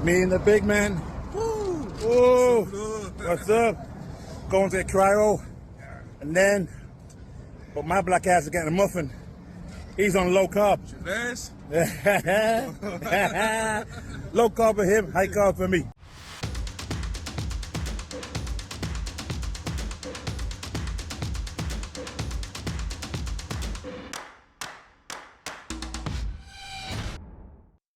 Me and the big man. Woo! What's up? Going to the cryo. And then, but my black ass is getting a muffin. He's on low carb. Low carb for him, high carb for me.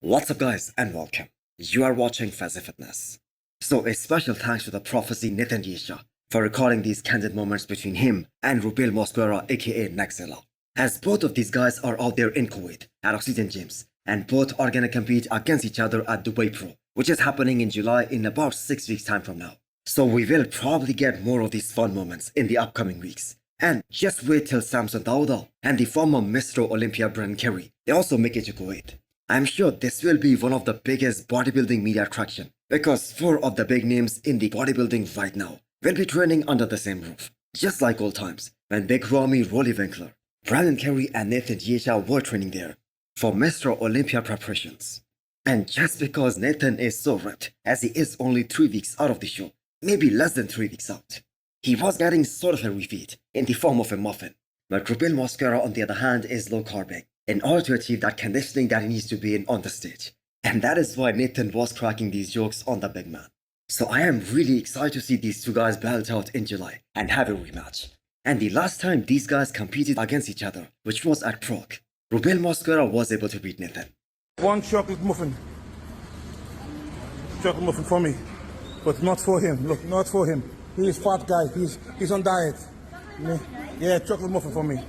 What's up guys and welcome. You are watching Fazi Fitness. So a special thanks to the prophecy Nathan Rubiel for recording these candid moments between him and Rubiel Mosquera aka Nexella. As both of these guys are out there in Kuwait at Oxygen Gyms and both are gonna compete against each other at Dubai Pro, which is happening in July in about 6 weeks time from now. So we will probably get more of these fun moments in the upcoming weeks. And just wait till Hassan Mostafa and the former Mr. Olympia Brennan Kerry, they also make it to Kuwait. I'm sure this will be one of the biggest bodybuilding media attraction because 4 of the big names in the bodybuilding right now will be training under the same roof. Just like old times when Big Ramy, Rolly Winkler, Brennan Kerry and Nathan Rubiel were training there for Mr. Olympia preparations. And just because Nathan is so ripped as he is only 3 weeks out of the show, maybe less than 3 weeks out, he was getting sort of a refeed in the form of a muffin. But Rubiel Mosquera on the other hand is low carbing in order to achieve that conditioning that he needs to be in on the stage. And that is why Nathan was cracking these jokes on the big man. So I am really excited to see these two guys battle out in July and have a rematch. And the last time these guys competed against each other, which was at Prague, Rubiel Mosquera was able to beat Nathan. One chocolate muffin. Chocolate muffin for me. But not for him. Look, not for him. He's fat guy. He's on diet. Yeah, chocolate muffin for me.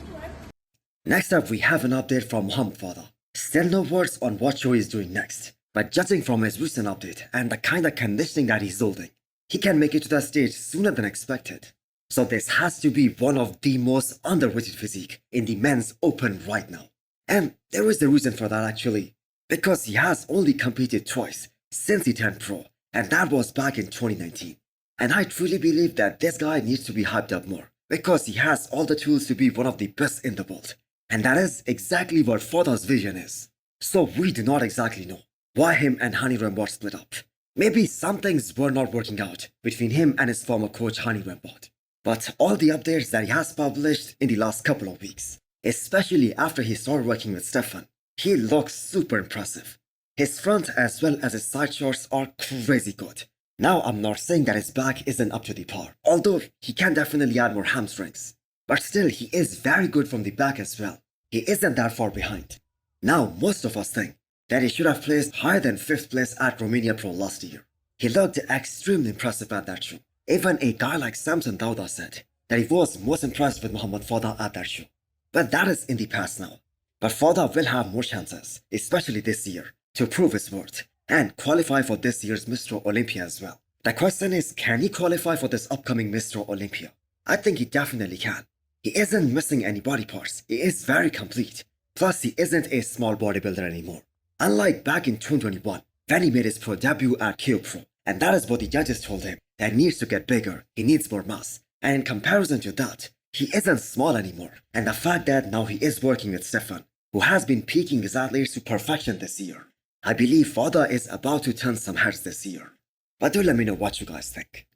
Next up, we have an update from Mohamed. Still no words on what Joe is doing next, but judging from his recent update and the kind of conditioning that he's holding, he can make it to the stage sooner than expected. So this has to be one of the most underrated physique in the men's open right now. And there is a reason for that actually, because he has only competed twice since he turned pro, and that was back in 2019. And I truly believe that this guy needs to be hyped up more, because he has all the tools to be one of the best in the world. And that is exactly what Foda's vision is. So we do not exactly know why him and Hani Rambod split up. Maybe some things were not working out between him and his former coach Hani Rambod. But all the updates that he has published in the last couple of weeks, especially after he started working with Stefan, he looks super impressive. His front as well as his side shots are crazy good. Now I'm not saying that his back isn't up to the par, although he can definitely add more hamstrings. But still, he is very good from the back as well. He isn't that far behind. Now, most of us think that he should have placed higher than 5th place at Romania Pro last year. He looked extremely impressive at that show. Even a guy like Samson Dauda said that he was most impressed with Mohamed Foda at that show. But that is in the past now. But Foda will have more chances, especially this year, to prove his worth and qualify for this year's Mr. Olympia as well. The question is, can he qualify for this upcoming Mr. Olympia? I think he definitely can. He isn't missing any body parts, he is very complete. Plus he isn't a small bodybuilder anymore. Unlike back in 2021, when he made his pro debut at KO Pro. And that is what the judges told him, that he needs to get bigger, he needs more mass. And in comparison to that, he isn't small anymore. And the fact that now he is working with Stefan, who has been peaking his athletes to perfection this year. I believe Foda is about to turn some heads this year. But do let me know what you guys think.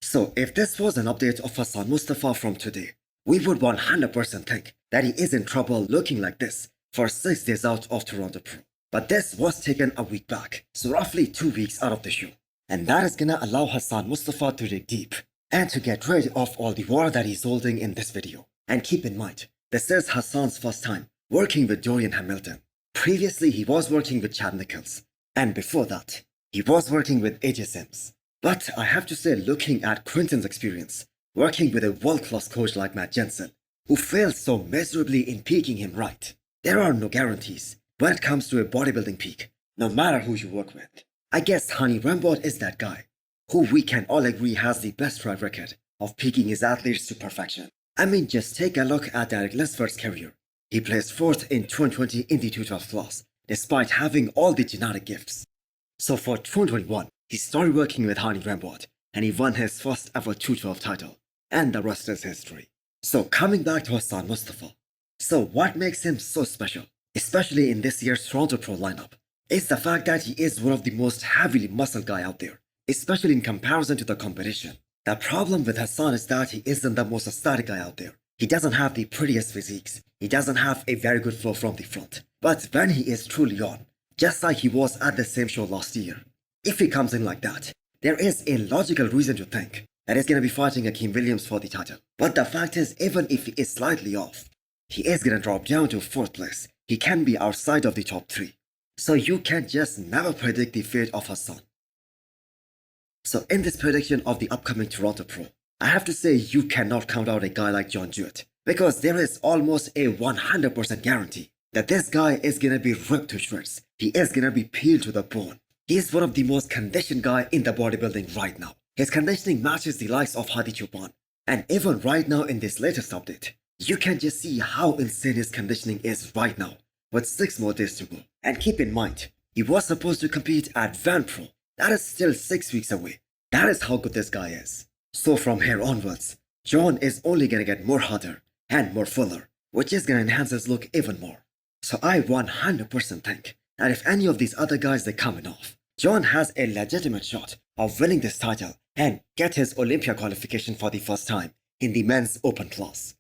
So if this was an update of Hassan Mostafa from today, we would 100% think that he is in trouble looking like this for 6 days out of Toronto Pro. But this was taken a week back, so roughly 2 weeks out of the show. And that is gonna allow Hassan Mostafa to dig deep and to get rid of all the water that he's holding in this video. And keep in mind, this is Hassan's first time working with Dorian Hamilton. Previously he was working with Chad Nichols, and before that, he was working with AJ Sims. But I have to say, looking at Quinton's experience, working with a world-class coach like Matt Jensen, who failed so miserably in peaking him right, there are no guarantees when it comes to a bodybuilding peak, no matter who you work with. I guess Hani Rambod is that guy, who we can all agree has the best track record of peaking his athletes to perfection. I mean, just take a look at Derek Lesford's career. He placed 4th in 2020 in the 212 class, despite having all the genetic gifts. So for 2021, he started working with Hani Rambod, and he won his first ever 212 title, and the rest is history. So coming back to Hassan Mostafa. So what makes him so special, especially in this year's Toronto Pro lineup, is the fact that he is one of the most heavily muscled guy out there, especially in comparison to the competition. The problem with Hassan is that he isn't the most aesthetic guy out there. He doesn't have the prettiest physiques. He doesn't have a very good flow from the front. But when he is truly on, just like he was at the same show last year, if he comes in like that, there is a logical reason to think that he's gonna be fighting Akim Williams for the title. But the fact is, even if he is slightly off, he is gonna drop down to 4th place. He can be outside of the top 3. So you can just never predict the fate of Hassan. So in this prediction of the upcoming Toronto Pro, I have to say you cannot count out a guy like John Jewett, because there is almost a 100% guarantee that this guy is gonna be ripped to shreds. He is gonna be peeled to the bone. He is one of the most conditioned guy in the bodybuilding right now. His conditioning matches the likes of Hadi Chupan. And even right now in this latest update, you can just see how insane his conditioning is right now, with 6 more days to go. And keep in mind, he was supposed to compete at Van Pro. That is still 6 weeks away. That is how good this guy is. So from here onwards, John is only gonna get more hotter and more fuller, which is gonna enhance his look even more. So I 100% think that if any of these other guys are coming off, John has a legitimate shot of winning this title and get his Olympia qualification for the first time in the men's open class.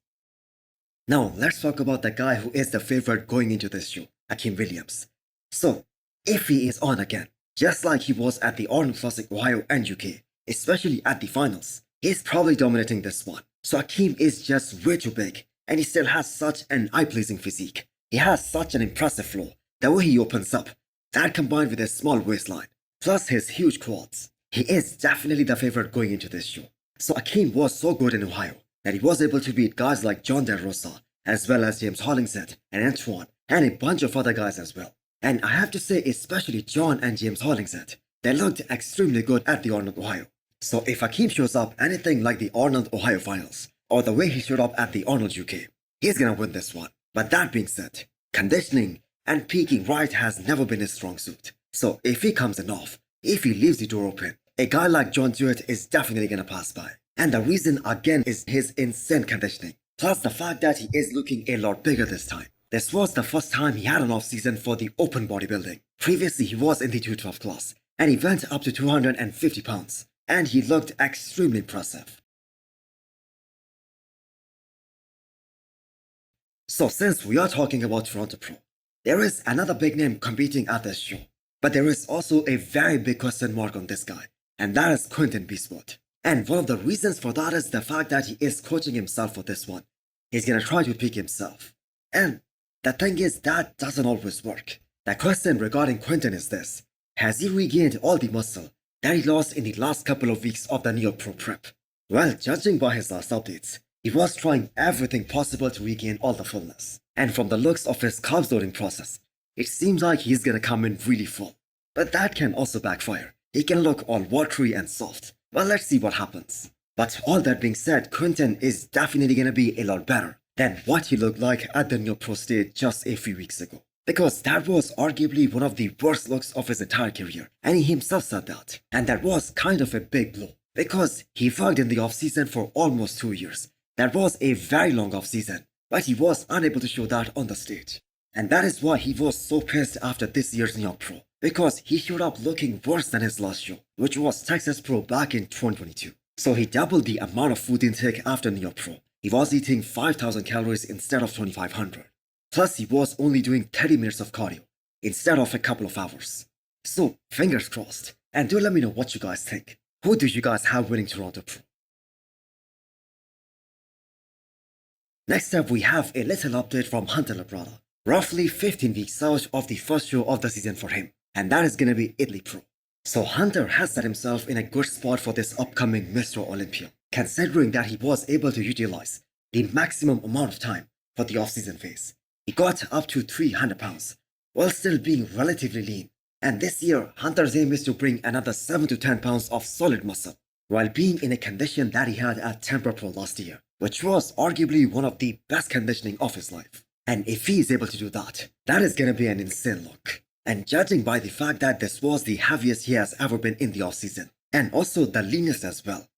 Now let's talk about the guy who is the favorite going into this show, Akim Williams. So, if he is on again, just like he was at the Arnold Classic Ohio and UK, especially at the finals, he's probably dominating this one. So Akim is just way too big, and he still has such an eye-pleasing physique. He has such an impressive flow. The way he opens up, that combined with his small waistline, plus his huge quads, he is definitely the favorite going into this show. So Akim was so good in Ohio that he was able to beat guys like John De Rosa, as well as James Hollingshead and Antoine, and a bunch of other guys as well. And I have to say, especially John and James Hollingshead, they looked extremely good at the Arnold Ohio. So if Akim shows up anything like the Arnold Ohio finals, or the way he showed up at the Arnold UK, he's gonna win this one. But that being said, conditioning and peaking right has never been his strong suit. So if he comes in off, if he leaves the door open, a guy like John Jewett is definitely gonna pass by. And the reason again is his insane conditioning, plus the fact that he is looking a lot bigger this time. This was the first time he had an off-season for the open bodybuilding. Previously he was in the 212 class, and he went up to 250 pounds, and he looked extremely impressive. So since we are talking about Toronto Pro, there is another big name competing at this show. But there is also a very big question mark on this guy, and that is Quinton Beastwood. And one of the reasons for that is the fact that he is coaching himself for this one. He's gonna try to peak himself. And the thing is, that doesn't always work. The question regarding Quinton is this: has he regained all the muscle that he lost in the last couple of weeks of the New York Pro prep? Well, judging by his last updates, he was trying everything possible to regain all the fullness. And from the looks of his carbs loading process, it seems like he's gonna come in really full. But that can also backfire. He can look all watery and soft. Well, let's see what happens. But all that being said, Quinton is definitely gonna be a lot better than what he looked like at the New York Pro stage just a few weeks ago. Because that was arguably one of the worst looks of his entire career. And he himself said that. And that was kind of a big blow. Because he worked in the off-season for almost 2 years. That was a very long off-season. But he was unable to show that on the stage. And that is why he was so pissed after this year's New York Pro. Because he showed up looking worse than his last show, which was Texas Pro back in 2022. So he doubled the amount of food intake after New York Pro. He was eating 5,000 calories instead of 2,500. Plus he was only doing 30 minutes of cardio instead of a couple of hours. So fingers crossed. And do let me know what you guys think. Who do you guys have winning Toronto Pro? Next up we have a little update from Hunter Labrada. Roughly 15 weeks out of the first show of the season for him. And that is gonna be Italy Pro. So Hunter has set himself in a good spot for this upcoming Mr. Olympia, considering that he was able to utilize the maximum amount of time for the off-season phase. He got up to 300 pounds, while still being relatively lean. And this year, Hunter's aim is to bring another 7 to 10 pounds of solid muscle, while being in a condition that he had at Temper Pro last year, which was arguably one of the best conditioning of his life. And if he is able to do that, that is gonna be an insane look. And judging by the fact that this was the heaviest he has ever been in the off-season, and also the leanest as well,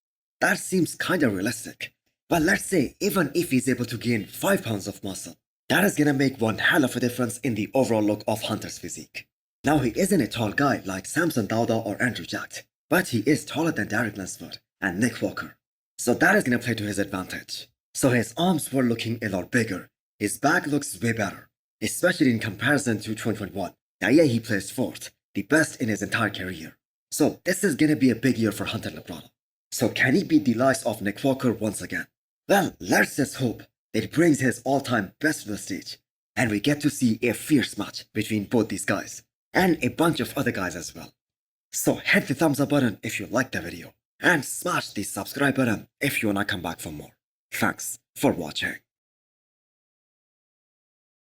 that seems kinda realistic. But let's say even if he's able to gain 5 pounds of muscle, that is gonna make one hell of a difference in the overall look of Hunter's physique. Now he isn't a tall guy like Samson Dauda or Andrew Jack, but he is taller than Derek Lunsford and Nick Walker. So that is gonna play to his advantage. So his arms were looking a lot bigger. His back looks way better, especially in comparison to 2021. Now yeah, he placed 4th, the best in his entire career. So this is gonna be a big year for Hunter Labrada. So can he beat the likes of Nick Walker once again? Well, let's just hope that he brings his all-time best to the stage, and we get to see a fierce match between both these guys, and a bunch of other guys as well. So hit the thumbs up button if you liked the video, and smash the subscribe button if you wanna come back for more. Thanks for watching.